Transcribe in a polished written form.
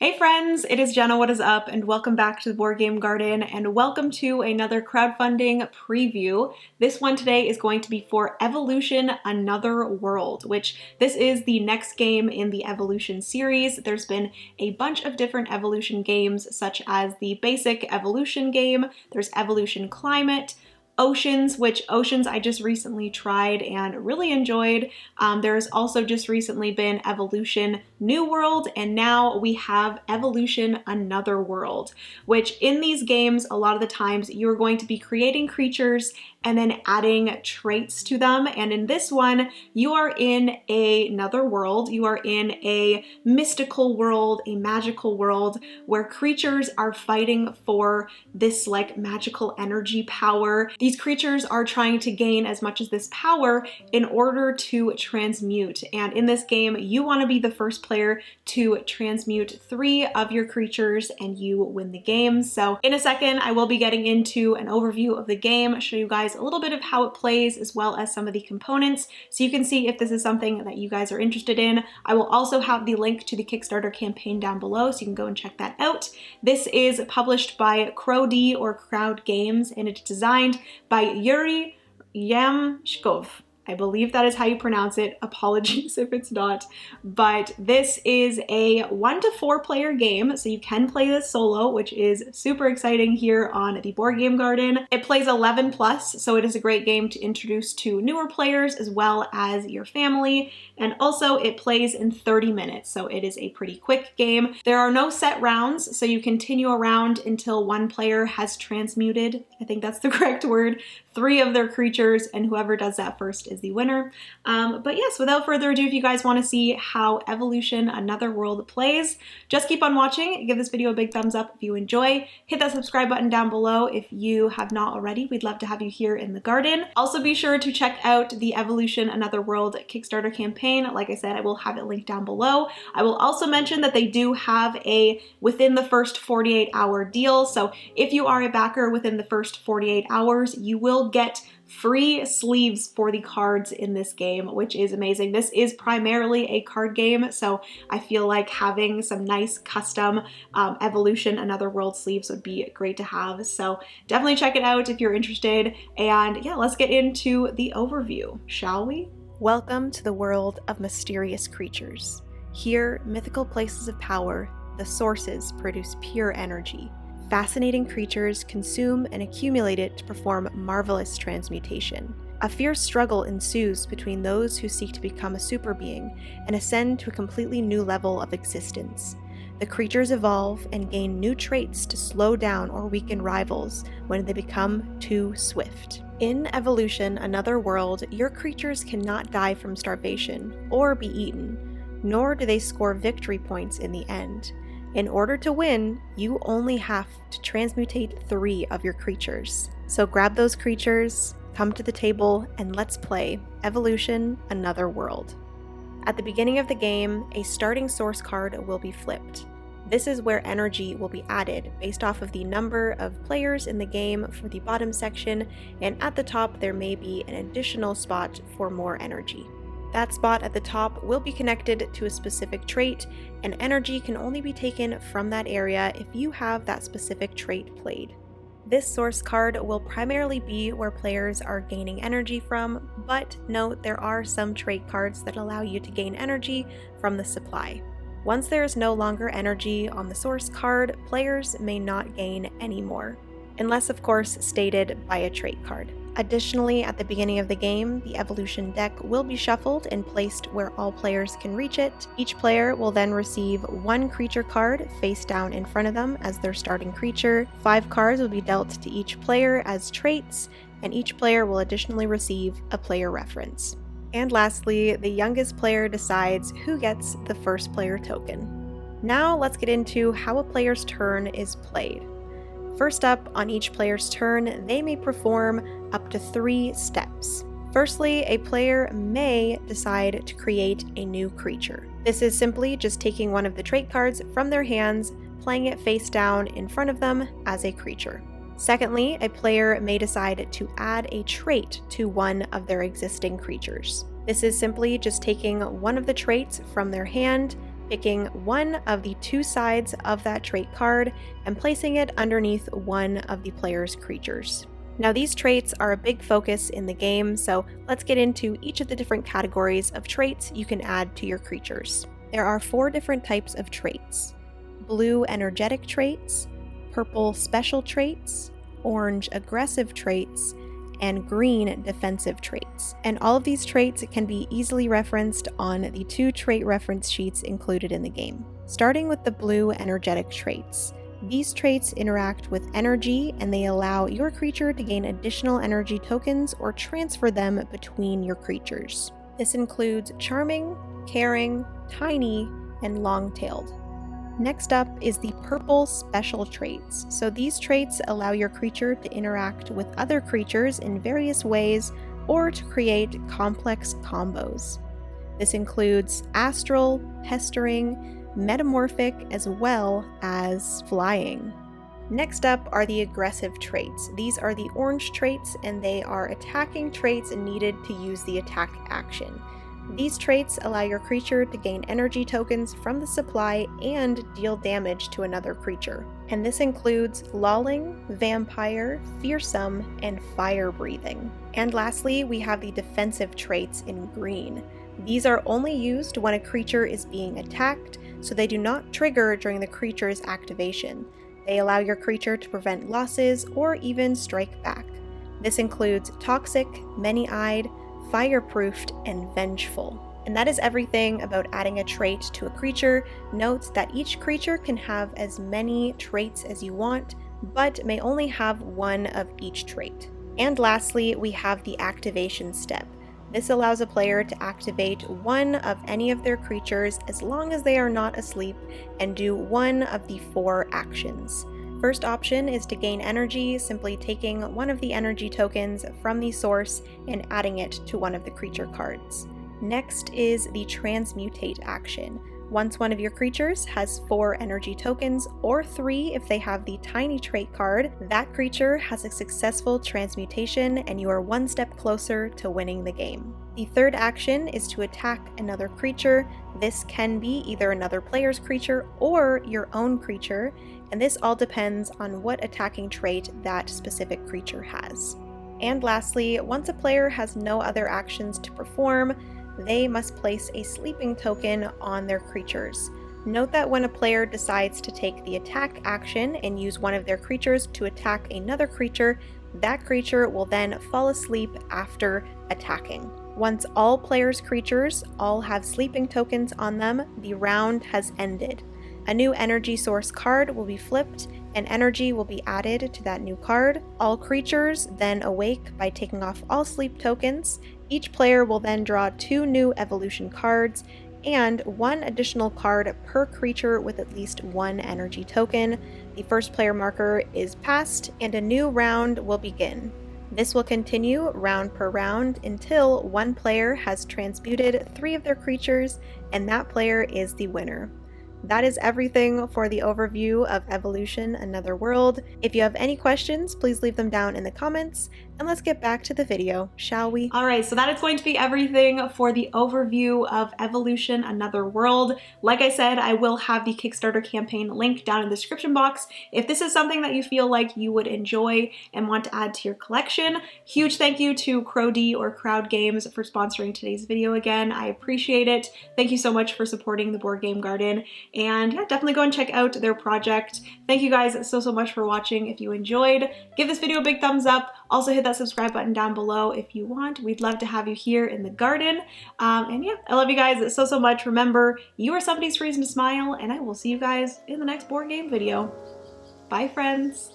Hey friends, it is Jenna, what is up, and welcome back to the Board Game Garden, and welcome to another crowdfunding preview. This one today is going to be for Evolution Another World, which this is the next game in the Evolution series. There's been a bunch of different Evolution games, such as the basic Evolution game, there's Evolution Climate, Oceans, which Oceans I just recently tried and really enjoyed. There's also just recently been Evolution New World, and now we have Evolution Another World, which in these games, a lot of the times you're going to be creating creatures and then adding traits to them. And in this one, you are in another world. You are in a mystical world, a magical world, where creatures are fighting for this like magical energy power. These creatures are trying to gain as much as this power in order to transmute. And in this game, you want to be the first player to transmute 3 of your creatures and you win the game. So in a second, I will be getting into an overview of the game, show you guys a little bit of how it plays as well as some of the components so you can see if this is something that you guys are interested in. I will also have the link to the Kickstarter campaign down below so you can go and check that out. This is published by Crowd Games and it's designed by Yuri Yamshkov. I believe that is how you pronounce it. Apologies if it's not. But this is a 1 to 4 player game, so you can play this solo, which is super exciting here on the Board Game Garden. It plays 11 plus, so it is a great game to introduce to newer players as well as your family. And also it plays in 30 minutes, so it is a pretty quick game. There are no set rounds, so you continue around until one player has transmuted, I think that's the correct word, 3 of their creatures, and whoever does that first is the winner. But yes, without further ado, if you guys want to see how Evolution Another World plays, just keep on watching. Give this video a big thumbs up if you enjoy. Hit that subscribe button down below if you have not already. We'd love to have you here in the garden. Also be sure to check out the Evolution Another World Kickstarter campaign. Like I said, I will have it linked down below. I will also mention that they do have a within the first 48-hour deal. So if you are a backer within the first 48 hours, you will get free sleeves for the cards in this game, which is amazing. This is primarily a card game, so I feel like having some nice custom Evolution Another World sleeves would be great to have. So definitely check it out if you're interested. And yeah, let's get into the overview, shall we? Welcome to the world of mysterious creatures. Here, mythical places of power, the sources produce pure energy. Fascinating creatures consume and accumulate it to perform marvelous transmutation. A fierce struggle ensues between those who seek to become a super being and ascend to a completely new level of existence. The creatures evolve and gain new traits to slow down or weaken rivals when they become too swift. In Evolution Another World, your creatures cannot die from starvation or be eaten, nor do they score victory points in the end. In order to win, you only have to transmutate 3 of your creatures. So grab those creatures, come to the table, and let's play Evolution Another World. At the beginning of the game, a starting source card will be flipped. This is where energy will be added based off of the number of players in the game for the bottom section, and at the top there may be an additional spot for more energy. That spot at the top will be connected to a specific trait, and energy can only be taken from that area if you have that specific trait played. This source card will primarily be where players are gaining energy from, but note there are some trait cards that allow you to gain energy from the supply. Once there is no longer energy on the source card, players may not gain any more, unless of course stated by a trait card. Additionally, at the beginning of the game, the Evolution deck will be shuffled and placed where all players can reach it. Each player will then receive 1 creature card face down in front of them as their starting creature. 5 cards will be dealt to each player as traits, and each player will additionally receive a player reference. And lastly, the youngest player decides who gets the first player token. Now let's get into how a player's turn is played. First up, on each player's turn, they may perform up to 3 steps. Firstly, a player may decide to create a new creature. This is simply just taking one of the trait cards from their hands, playing it face down in front of them as a creature. Secondly, a player may decide to add a trait to one of their existing creatures. This is simply just taking one of the traits from their hand, picking one of the two sides of that trait card and placing it underneath one of the player's creatures. Now these traits are a big focus in the game, so let's get into each of the different categories of traits you can add to your creatures. There are 4 different types of traits: blue energetic traits, purple special traits, orange aggressive traits, and green defensive traits. And all of these traits can be easily referenced on the 2 trait reference sheets included in the game. Starting with the blue energetic traits. These traits interact with energy, and they allow your creature to gain additional energy tokens or transfer them between your creatures. This includes charming, caring, tiny, and long-tailed. Next up is the purple special traits. So these traits allow your creature to interact with other creatures in various ways or to create complex combos. This includes astral, pestering, metamorphic, as well as flying. Next up are the aggressive traits. These are the orange traits, and they are attacking traits needed to use the attack action. These traits allow your creature to gain energy tokens from the supply and deal damage to another creature. And this includes lolling, vampire, fearsome, and fire breathing. And lastly, we have the defensive traits in green. These are only used when a creature is being attacked, so they do not trigger during the creature's activation. They allow your creature to prevent losses or even strike back. This includes toxic, many-eyed, fireproofed, and vengeful. And that is everything about adding a trait to a creature. Note that each creature can have as many traits as you want, but may only have one of each trait. And lastly, we have the activation step. This allows a player to activate one of any of their creatures as long as they are not asleep and do one of the 4 actions. First option is to gain energy, simply taking one of the energy tokens from the source and adding it to one of the creature cards. Next is the transmutate action. Once one of your creatures has 4 energy tokens, or 3 if they have the tiny trait card, that creature has a successful transmutation and you are one step closer to winning the game. The third action is to attack another creature. This can be either another player's creature or your own creature, and this all depends on what attacking trait that specific creature has. And lastly, once a player has no other actions to perform, they must place a sleeping token on their creatures. Note that when a player decides to take the attack action and use one of their creatures to attack another creature, that creature will then fall asleep after attacking. Once all players' creatures all have sleeping tokens on them, the round has ended. A new energy source card will be flipped, and energy will be added to that new card. All creatures then awake by taking off all sleep tokens. Each player will then draw 2 new evolution cards, and 1 additional card per creature with at least 1 energy token. The first player marker is passed, and a new round will begin. This will continue round per round until one player has transmuted 3 of their creatures, and that player is the winner. That is everything for the overview of Evolution Another World. If you have any questions, please leave them down in the comments, and let's get back to the video, shall we? Alright, so that is going to be everything for the overview of Evolution Another World. Like I said, I will have the Kickstarter campaign link down in the description box. If this is something that you feel like you would enjoy and want to add to your collection, huge thank you to CrowD or Crowd Games for sponsoring today's video again. I appreciate it. Thank you so much for supporting the Board Game Garden. And yeah, definitely go and check out their project. Thank you guys so much for watching. If you enjoyed, give this video a big thumbs up. Also hit that subscribe button down below if you want. We'd love to have you here in the garden. And yeah, I love you guys so much. Remember, you are somebody's reason to smile, and I will see you guys in the next board game video. Bye, friends.